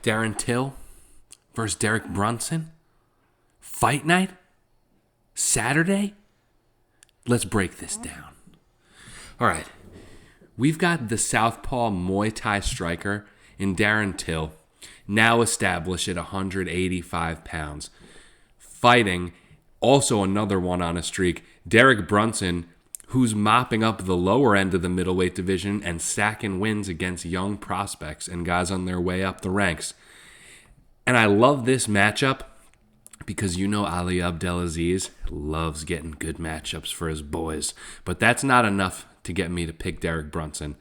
Darren Till versus Derek Brunson? Fight night? Saturday? Let's break this down. All right. We've got the southpaw Muay Thai striker in Darren Till, now established at 185 pounds. Fighting, also another one on a streak, Derek Brunson, who's mopping up the lower end of the middleweight division and stacking wins against young prospects and guys on their way up the ranks. And I love this matchup because you know Ali Abdelaziz loves getting good matchups for his boys. But that's not enough to get me to pick Derek Brunson.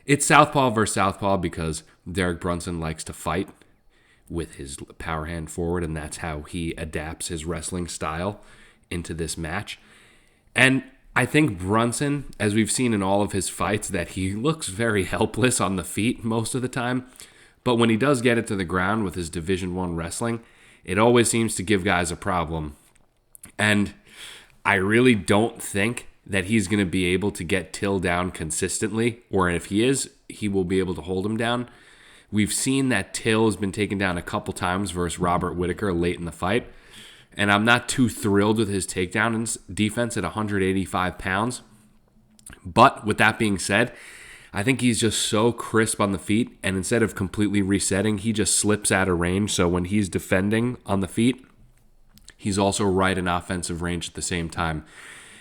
It's southpaw versus southpaw because Derek Brunson likes to fight with his power hand forward, and that's how he adapts his wrestling style into this match. And I think Brunson, as we've seen in all of his fights, that he looks very helpless on the feet most of the time. But when he does get it to the ground with his Division I wrestling, it always seems to give guys a problem. And I really don't think that he's going to be able to get Till down consistently, or if he is, he will be able to hold him down. We've seen that Till has been taken down a couple times versus Robert Whittaker late in the fight, and I'm not too thrilled with his takedown defense at 185 pounds. But with that being said, I think he's just so crisp on the feet, and instead of completely resetting, he just slips out of range. So when he's defending on the feet, he's also right in offensive range at the same time.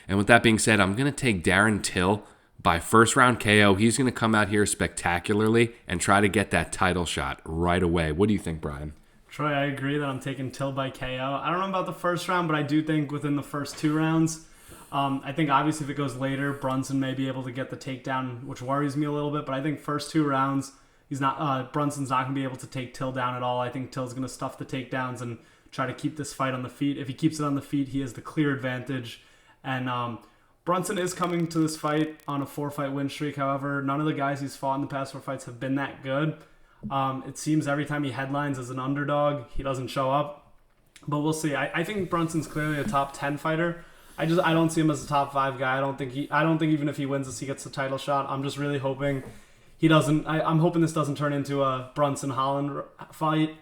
And with that being said, I'm going to take Darren Till by first round KO. He's going to come out here spectacularly and try to get that title shot right away. What do you think, Brian? Troy, I agree that I'm taking Till by KO. I don't know about the first round, but I do think within the first 2 rounds, I think obviously if it goes later, Brunson may be able to get the takedown, which worries me a little bit. But I think first 2 rounds, Brunson's not going to be able to take Till down at all. I think Till's going to stuff the takedowns and try to keep this fight on the feet. If he keeps it on the feet, he has the clear advantage. And Brunson is coming to this fight on a 4-fight win streak. However, none of the guys he's fought in the past 4 fights have been that good. It seems every time he headlines as an underdog, he doesn't show up. But we'll see. I think Brunson's clearly a top 10 fighter. I don't see him as a top 5 guy. I don't think even if he wins this, he gets the title shot. I'm just really hoping he doesn't. I'm hoping this doesn't turn into a Brunson Holland fight.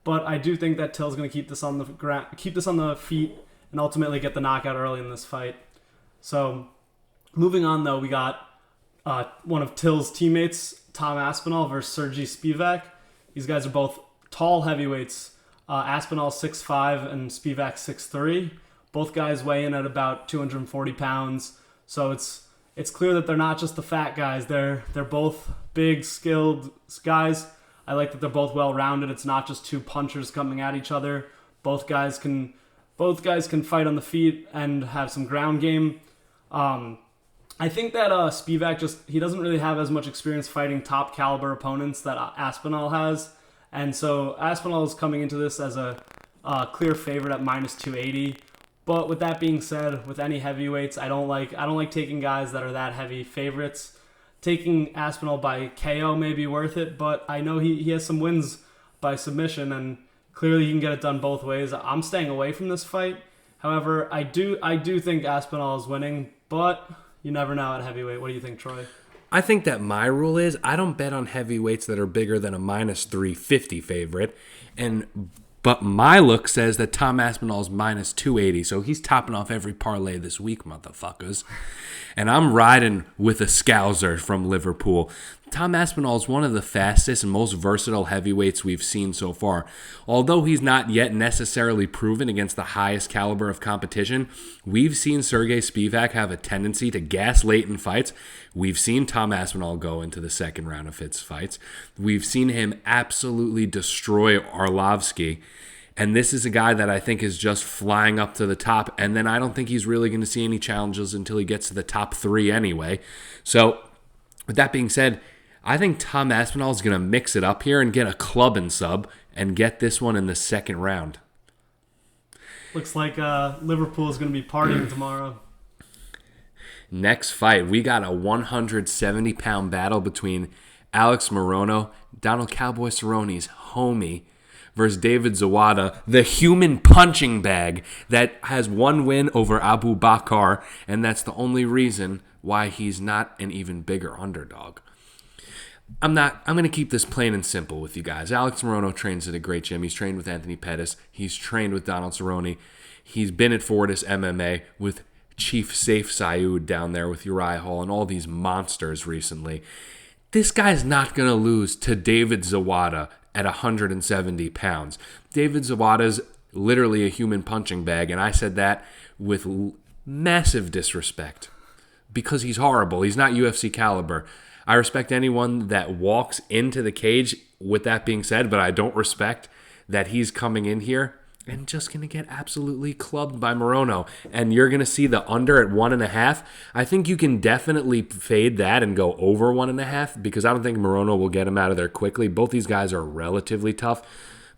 But I do think that Till's going to keep this on the ground, keep this on the feet, and ultimately get the knockout early in this fight. So, moving on though, we got one of Till's teammates, Tom Aspinall versus Sergey Spivak. These guys are both tall heavyweights. Aspinall 6'5" and Spivak 6'3". Both guys weigh in at about 240 pounds. So it's clear that they're not just the fat guys. They're both big, skilled guys. I like that they're both well-rounded. It's not just 2 punchers coming at each other. Both guys can fight on the feet and have some ground game. I think that Spivak he doesn't really have as much experience fighting top caliber opponents that Aspinall has. And so Aspinall is coming into this as a clear favorite at minus 280. But with that being said, with any heavyweights, I don't like taking guys that are that heavy favorites. Taking Aspinall by KO may be worth it, but I know he has some wins by submission, and clearly he can get it done both ways. I'm staying away from this fight. However, I do think Aspinall is winning, but you never know at heavyweight. What do you think, Troy? I think that my rule is I don't bet on heavyweights that are bigger than a minus 350 favorite. But my look says that Tom Aspinall's minus 280, so he's topping off every parlay this week, motherfuckers. And I'm riding with a Scouser from Liverpool. Tom Aspinall is one of the fastest and most versatile heavyweights we've seen so far. Although he's not yet necessarily proven against the highest caliber of competition, we've seen Sergey Spivak have a tendency to gas late in fights. We've seen Tom Aspinall go into the second round of his fights. We've seen him absolutely destroy Arlovsky. And this is a guy that I think is just flying up to the top. And then I don't think he's really going to see any challenges until he gets to the top 3 anyway. So, with that being said, I think Tom Aspinall is going to mix it up here and get a club and sub and get this one in the second round. Looks like Liverpool is going to be partying tomorrow. Next fight, we got a 170-pound battle between Alex Morono, Donald Cowboy Cerrone's homie, versus David Zawada, the human punching bag that has 1 win over Abu Bakr, and that's the only reason why he's not an even bigger underdog. I'm going to keep this plain and simple with you guys. Alex Morono trains at a great gym. He's trained with Anthony Pettis. He's trained with Donald Cerrone. He's been at Fortis MMA with Chief Safe Saud down there with Uriah Hall and all these monsters recently. This guy's not going to lose to David Zawada at 170 pounds. David Zawada's literally a human punching bag, and I said that with massive disrespect because he's horrible. He's not UFC caliber. I respect anyone that walks into the cage with that being said, but I don't respect that he's coming in here and just going to get absolutely clubbed by Morono. And you're going to see the under at 1.5. I think you can definitely fade that and go over 1.5 because I don't think Morono will get him out of there quickly. Both these guys are relatively tough.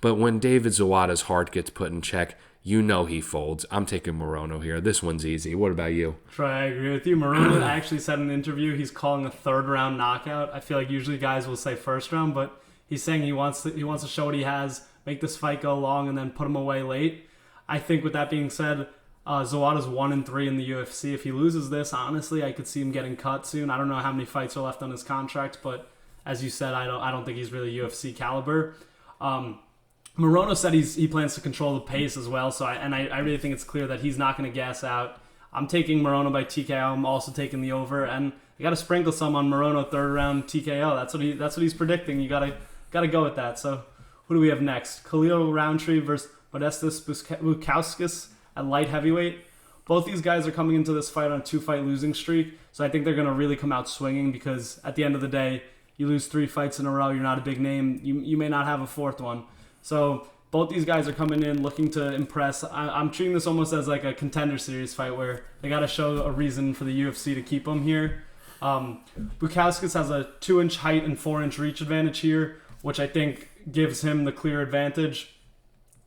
But when David Zawada's heart gets put in check, you know he folds. I'm taking Morono here. This one's easy. What about you? Troy, I agree with you. Morono actually said in an interview he's calling a third-round knockout. I feel like usually guys will say first round, but he's saying he wants to show what he has, make this fight go long, and then put him away late. I think with that being said, Zawada's 1-3 in the UFC. If he loses this, honestly, I could see him getting cut soon. I don't know how many fights are left on his contract, but as you said, I don't think he's really UFC caliber. Morono said he plans to control the pace as well, so I really think it's clear that he's not going to gas out. I'm taking Morono by TKO. I'm also taking the over, and I got to sprinkle some on Morono third round TKO. That's what he's predicting. You got to go with that. So who do we have next? Khalil Roundtree versus Modestas Bukauskas at light heavyweight. Both these guys are coming into this fight on a 2-fight losing streak, so I think they're going to really come out swinging because at the end of the day, you lose 3 fights in a row, you're not a big name, you may not have a fourth one. So both these guys are coming in looking to impress. I'm treating this almost as like a contender series fight where they got to show a reason for the UFC to keep them here. Bukauskas has a 2-inch height and 4-inch reach advantage here, which I think gives him the clear advantage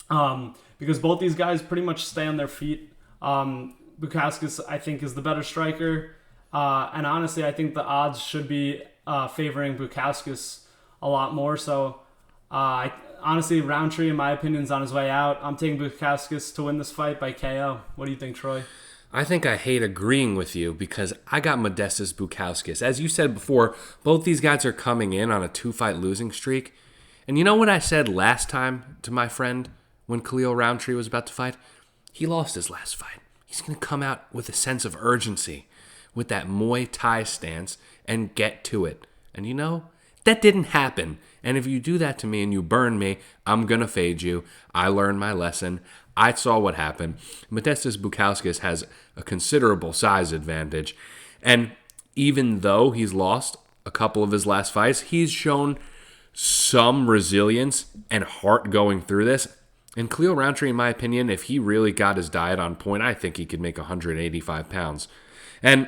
because both these guys pretty much stay on their feet. Bukauskas, I think, is the better striker. And honestly, I think the odds should be favoring Bukauskas a lot more. So honestly, Roundtree, in my opinion, is on his way out. I'm taking Bukauskas to win this fight by KO. What do you think, Troy? I think I hate agreeing with you because I got Modestas Bukauskas. As you said before, both these guys are coming in on a 2-fight losing streak. And you know what I said last time to my friend when Khalil Roundtree was about to fight? He lost his last fight. He's going to come out with a sense of urgency, with that Muay Thai stance, and get to it. And you know, that didn't happen. And if you do that to me and you burn me, I'm going to fade you. I learned my lesson. I saw what happened. Modestas Bukauskas has a considerable size advantage. And even though he's lost a couple of his last fights, he's shown some resilience and heart going through this. And Khalil Roundtree, in my opinion, if he really got his diet on point, I think he could make 185 pounds. And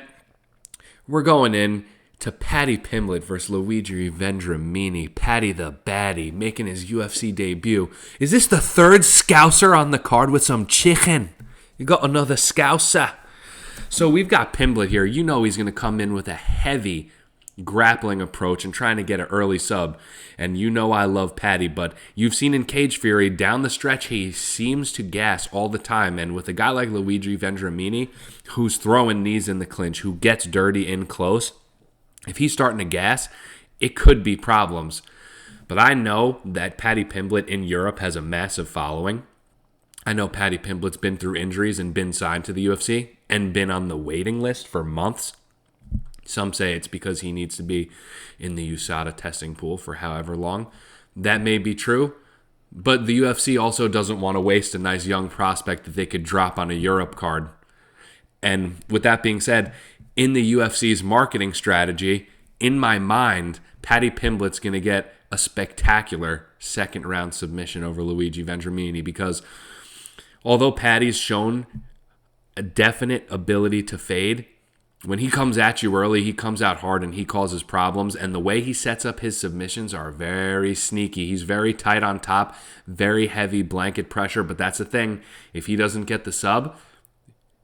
we're going in to Paddy Pimblett versus Luigi Vendramini. Paddy the Baddie making his UFC debut. Is this the third Scouser on the card with some chicken? You got another Scouser. So we've got Pimblett here. You know he's going to come in with a heavy grappling approach and trying to get an early sub. And you know I love Paddy, but you've seen in Cage Fury, down the stretch, he seems to gas all the time. And with a guy like Luigi Vendramini, who's throwing knees in the clinch, who gets dirty in close, if he's starting to gas, it could be problems. But I know that Paddy Pimblett in Europe has a massive following. I know Paddy Pimblett's been through injuries and been signed to the UFC and been on the waiting list for months. Some say it's because he needs to be in the USADA testing pool for however long. That may be true, but the UFC also doesn't want to waste a nice young prospect that they could drop on a Europe card. And with that being said, in the UFC's marketing strategy, in my mind, Paddy Pimblett's going to get a spectacular second-round submission over Luigi Vendramini because although Paddy's shown a definite ability to fade, when he comes at you early, he comes out hard and he causes problems. And the way he sets up his submissions are very sneaky. He's very tight on top, very heavy blanket pressure. But that's the thing. If he doesn't get the sub,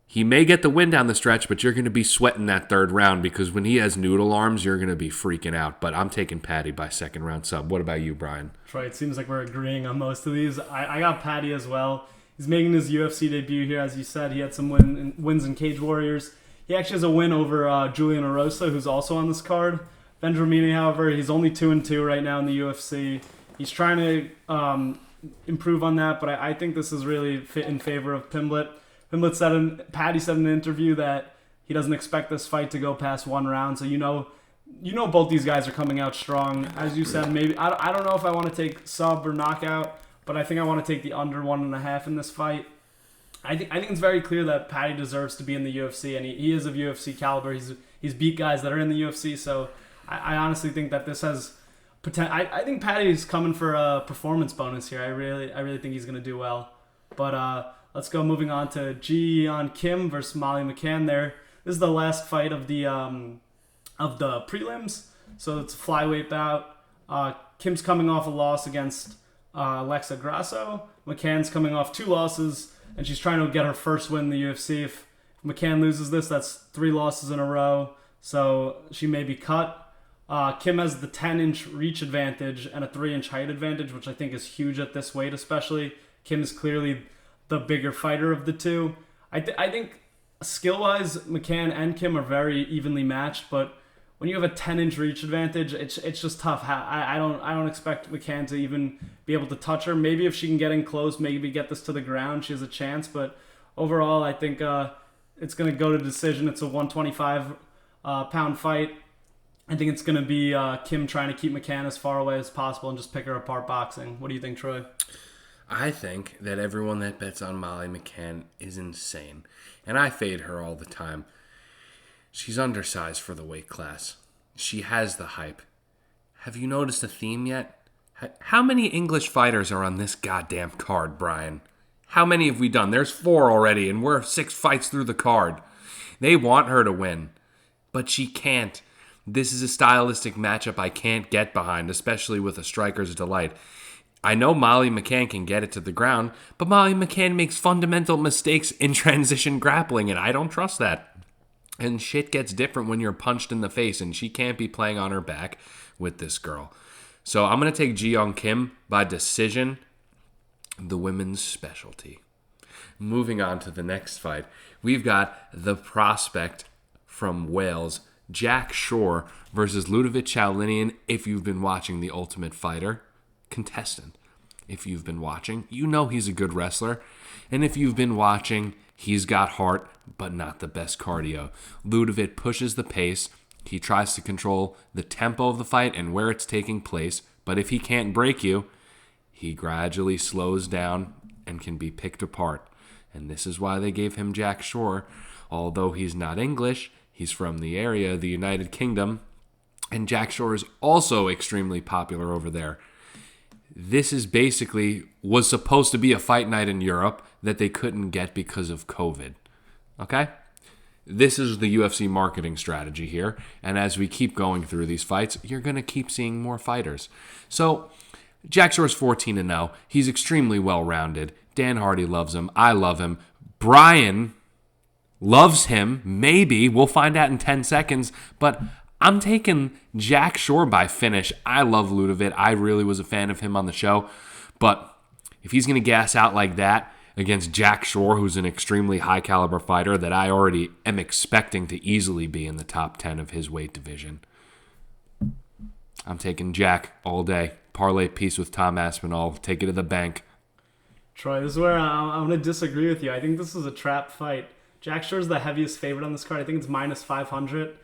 he may get the win down the stretch, but you're going to be sweating that third round because when he has noodle arms, you're going to be freaking out. But I'm taking Paddy by second round sub. What about you, Brian? Troy, it seems like we're agreeing on most of these. I got Paddy as well. He's making his UFC debut here. As you said, he had some wins in Cage Warriors. He actually has a win over Julian Erosa, who's also on this card. Vendramini, however, he's only 2-2 right now in the UFC. He's trying to improve on that, but I think this is really in favor of Pimblett. Paddy said in an interview that he doesn't expect this fight to go past 1 round. So you know both these guys are coming out strong. As you said, maybe I don't know if I want to take sub or knockout, but I think I want to take the under 1.5 in this fight. I think it's very clear that Paddy deserves to be in the UFC, and he is of UFC caliber. He's beat guys that are in the UFC, so I honestly think that this has potential. I think Paddy's coming for a performance bonus here. I really think he's going to do well. But let's go moving on to Ji-Yeon Kim versus Molly McCann there. This is the last fight of the prelims, so it's a flyweight bout. Kim's coming off a loss against Alexa Grasso. McCann's coming off 2 losses, and she's trying to get her first win in the UFC. If McCann loses this, that's 3 losses in a row, so she may be cut. Kim has the 10-inch reach advantage and a 3-inch height advantage, which I think is huge at this weight especially. Kim is clearly the bigger fighter of the two. I think skill-wise, McCann and Kim are very evenly matched, but when you have a 10-inch reach advantage, it's just tough. I don't expect McCann to even be able to touch her. Maybe if she can get in close, maybe get this to the ground, she has a chance. But overall, I think it's going to go to decision. It's a 125-pound fight. I think it's going to be Kim trying to keep McCann as far away as possible and just pick her apart boxing. What do you think, Troy? I think that everyone that bets on Molly McCann is insane. And I fade her all the time. She's undersized for the weight class. She has the hype. Have you noticed a theme yet? How many English fighters are on this goddamn card, Brian? How many have we done? There's 4 already, and we're 6 fights through the card. They want her to win, but she can't. This is a stylistic matchup I can't get behind, especially with a striker's delight. I know Molly McCann can get it to the ground, but Molly McCann makes fundamental mistakes in transition grappling, and I don't trust that. And shit gets different when you're punched in the face, and she can't be playing on her back with this girl. So I'm going to take Ji-Yeon Kim by decision, the women's specialty. Moving on to the next fight, we've got the prospect from Wales, Jack Shore versus Ludovic Chaulinian. If you've been watching The Ultimate Fighter, contestant. If you've been watching, you know he's a good wrestler. And if you've been watching, he's got heart, but not the best cardio. Ludovic pushes the pace. He tries to control the tempo of the fight and where it's taking place. But if he can't break you, he gradually slows down and can be picked apart. And this is why they gave him Jack Shore. Although he's not English, he's from the area, the United Kingdom. And Jack Shore is also extremely popular over there. This is was supposed to be a fight night in Europe that they couldn't get because of COVID. Okay? This is the UFC marketing strategy here. And as we keep going through these fights, you're going to keep seeing more fighters. So, Jack Shore's 14-0. He's extremely well-rounded. Dan Hardy loves him. I love him. Brian loves him. Maybe. We'll find out in 10 seconds. But I'm taking Jack Shore by finish. I love Ludovic. I really was a fan of him on the show. But if he's going to gas out like that against Jack Shore, who's an extremely high-caliber fighter that I already am expecting to easily be in the top 10 of his weight division, I'm taking Jack all day. Parlay piece with Tom Aspinall. Take it to the bank. Troy, this is where I'm going to disagree with you. I think this is a trap fight. Jack Shore's the heaviest favorite on this card. I think it's minus 500.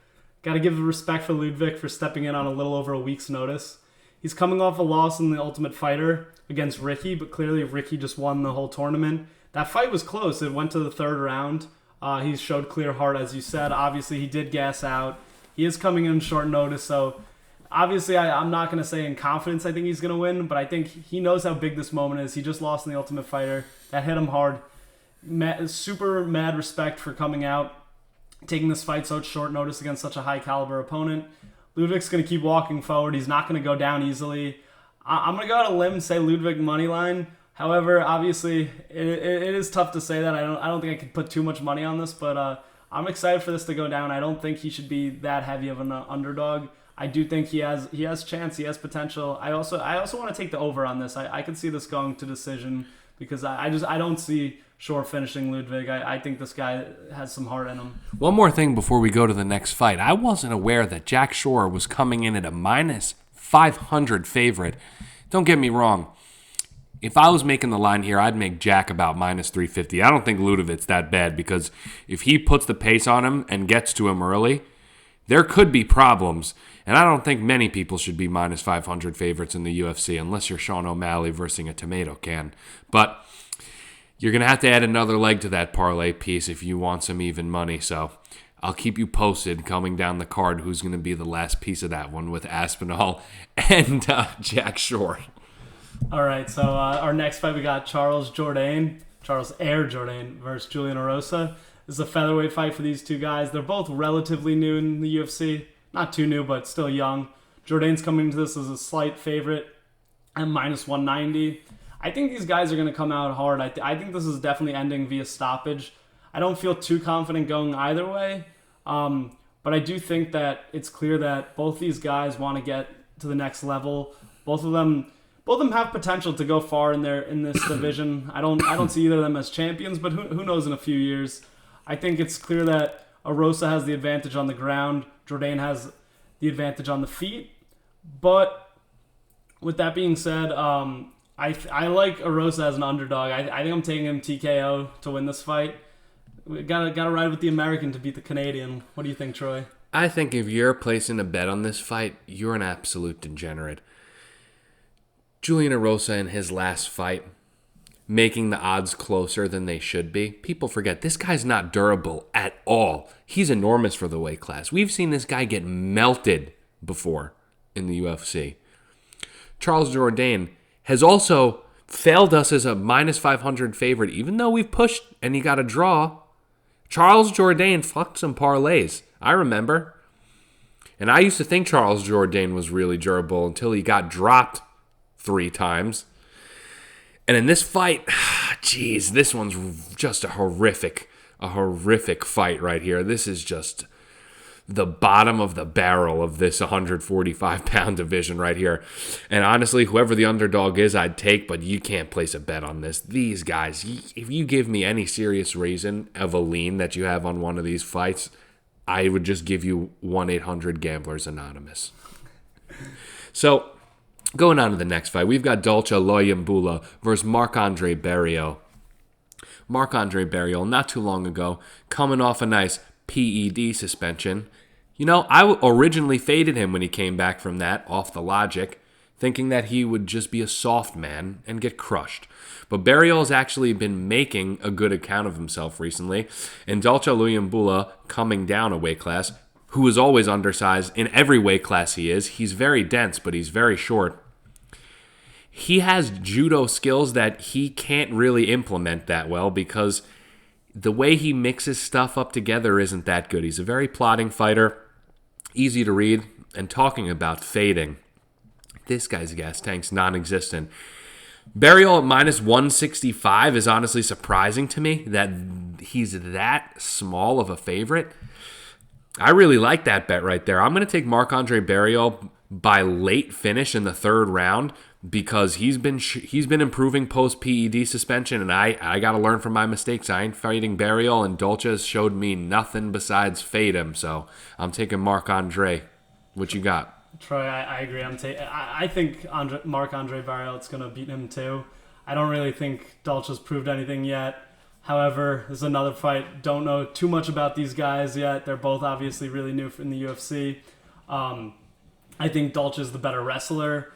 Got to give respect for Ludovic for stepping in on a little over a week's notice. He's coming off a loss in the Ultimate Fighter against Ricky, but clearly Ricky just won the whole tournament. That fight was close. It went to the 3rd round. He showed clear heart, as you said. Obviously, he did gas out. He is coming in short notice, so obviously I'm not going to say in confidence I think he's going to win, but I think he knows how big this moment is. He just lost in the Ultimate Fighter. That hit him hard. Super mad respect for coming out, taking this fight so short notice against such a high-caliber opponent. Ludwig's going to keep walking forward. He's not going to go down easily. I'm going to go out on a limb and say Ludwig moneyline. However, obviously, it is tough to say that. I don't think I could put too much money on this, but I'm excited for this to go down. I don't think he should be that heavy of an underdog. I do think he has chance, he has potential. I also want to take the over on this. I could see this going to decision because I don't see Shore finishing Ludwig. I think this guy has some heart in him. One more thing before we go to the next fight. I wasn't aware that Jack Shore was coming in at a minus 500 favorite. Don't get me wrong. If I was making the line here, I'd make Jack about minus 350. I don't think Ludovic's that bad because if he puts the pace on him and gets to him early, there could be problems. And I don't think many people should be minus 500 favorites in the UFC unless you're Sean O'Malley versus a tomato can. But you're going to have to add another leg to that parlay piece if you want some even money. So I'll keep you posted coming down the card who's going to be the last piece of that one with Aspinall and Jack Shore. All right, so our next fight, we got Charles Air Jourdain versus Julian Erosa. This is a featherweight fight for these two guys. They're both relatively new in the UFC. Not too new, but still young. Jourdain's coming into this as a slight favorite at minus 190. I think these guys are going to come out hard. I think this is definitely ending via stoppage. I don't feel too confident going either way, but I do think that it's clear that both these guys want to get to the next level. Both of them have potential to go far in this division. I don't see either of them as champions, but who knows in a few years. I think it's clear that Erosa has the advantage on the ground. Jourdain has the advantage on the feet. But with that being said, I like Erosa as an underdog. I think I'm taking him TKO to win this fight. We gotta ride with the American to beat the Canadian. What do you think, Troy? I think if you're placing a bet on this fight, you're an absolute degenerate. Julian Erosa in his last fight, making the odds closer than they should be. People forget, this guy's not durable at all. He's enormous for the weight class. We've seen this guy get melted before in the UFC. Charles Jourdain has also failed us as a minus 500 favorite, even though we've pushed and he got a draw. Charles Jourdain fucked some parlays. I remember. And I used to think Charles Jourdain was really durable until he got dropped 3 times. And in this fight, geez, this one's just a horrific fight right here. This is just the bottom of the barrel of this 145-pound division right here. And honestly, whoever the underdog is, I'd take, but you can't place a bet on this. These guys, if you give me any serious reason of a lean that you have on one of these fights, I would just give you 1-800-GAMBLERS Anonymous. So, going on to the next fight, we've got Dolce Loyambula versus Marc-Andre Barriault. Marc-Andre Barriault, not too long ago, coming off a nice PED suspension. You know, I originally faded him when he came back from that, off the logic, thinking that he would just be a soft man and get crushed. But Barriault's actually been making a good account of himself recently, and Dolce Loyambula, coming down a weight class, who is always undersized in every weight class he is. He's very dense, but he's very short. He has judo skills that he can't really implement that well because the way he mixes stuff up together isn't that good. He's a very plodding fighter, easy to read, and talking about fading. This guy's gas tank's non-existent. Barriault at minus 165 is honestly surprising to me that he's that small of a favorite. I really like that bet right there. I'm going to take Marc-Andre Barriault by late finish in the 3rd round because he's been improving post PED suspension, and I got to learn from my mistakes. I ain't fighting Barriault, and Dolce has showed me nothing besides fade him. So I'm taking Marc-Andre. What you got? Troy, I agree. I think Marc-Andre Barriault's going to beat him too. I don't really think Dolce's proved anything yet. However, there's another fight. Don't know too much about these guys yet. They're both obviously really new in the UFC. I think Dolce's the better wrestler,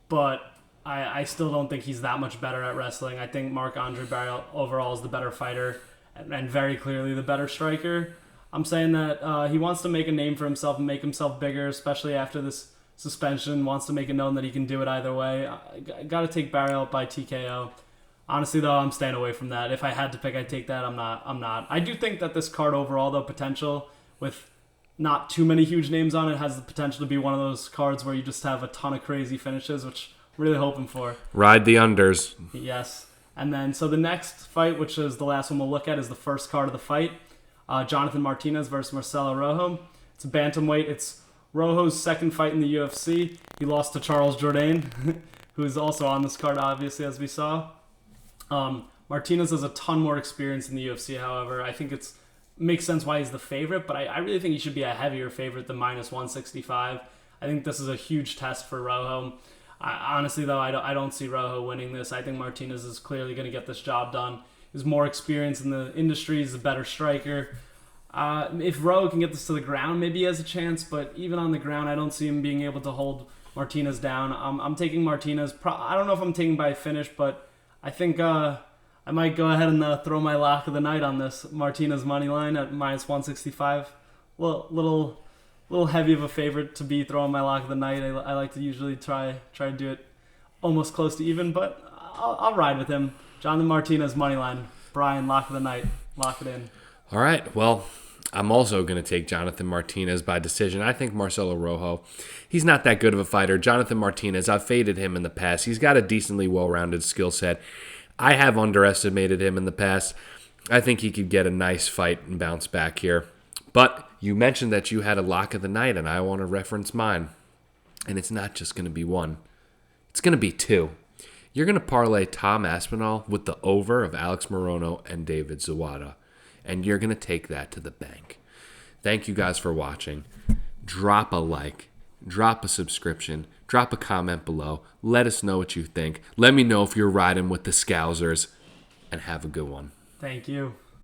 but I still don't think he's that much better at wrestling. I think Marc-Andre Barriault overall is the better fighter and very clearly the better striker. I'm saying that he wants to make a name for himself and make himself bigger, especially after this suspension. Wants to make it known that he can do it either way. I got to take Barriault by TKO. Honestly, though, I'm staying away from that. If I had to pick, I'd take that. I'm not. I do think that this card overall, though, potential with not too many huge names on it, has the potential to be one of those cards where you just have a ton of crazy finishes, which I'm really hoping for. Ride the unders. Yes. And then, so the next fight, which is the last one we'll look at, is the first card of the fight. Jonathan Martinez versus Marcelo Rojo. It's a bantamweight. It's Rojo's second fight in the UFC, he lost to Charles Jourdain, who's also on this card, obviously, as we saw. Martinez has a ton more experience in the UFC, however. I think it makes sense why he's the favorite, but I really think he should be a heavier favorite than -165. I think this is a huge test for Rojo. Honestly, though, I don't see Rojo winning this. I think Martinez is clearly going to get this job done. He's more experienced in the industry. He's a better striker. If Rojo can get this to the ground, maybe he has a chance, but even on the ground, I don't see him being able to hold Martinez down. I'm taking Martinez. I don't know if I'm taking by finish, but I think I might go ahead and throw my lock of the night on this Martinez money line at -165. Little heavy of a favorite to be throwing my lock of the night. I like to usually try to do it almost close to even, but I'll ride with him. Jonathan Martinez money line. Brian, lock of the night. Lock it in. All right. Well, I'm also going to take Jonathan Martinez by decision. I think Marcelo Rojo, he's not that good of a fighter. Jonathan Martinez, I've faded him in the past. He's got a decently well-rounded skill set. I have underestimated him in the past. I think he could get a nice fight and bounce back here. But you mentioned that you had a lock of the night, and I want to reference mine. And it's not just going to be one. It's going to be two. You're going to parlay Tom Aspinall with the over of Alex Morono and David Zawada. And you're going to take that to the bank. Thank you guys for watching. Drop a like. Drop a subscription. Drop a comment below. Let us know what you think. Let me know if you're riding with the Scousers. And have a good one. Thank you.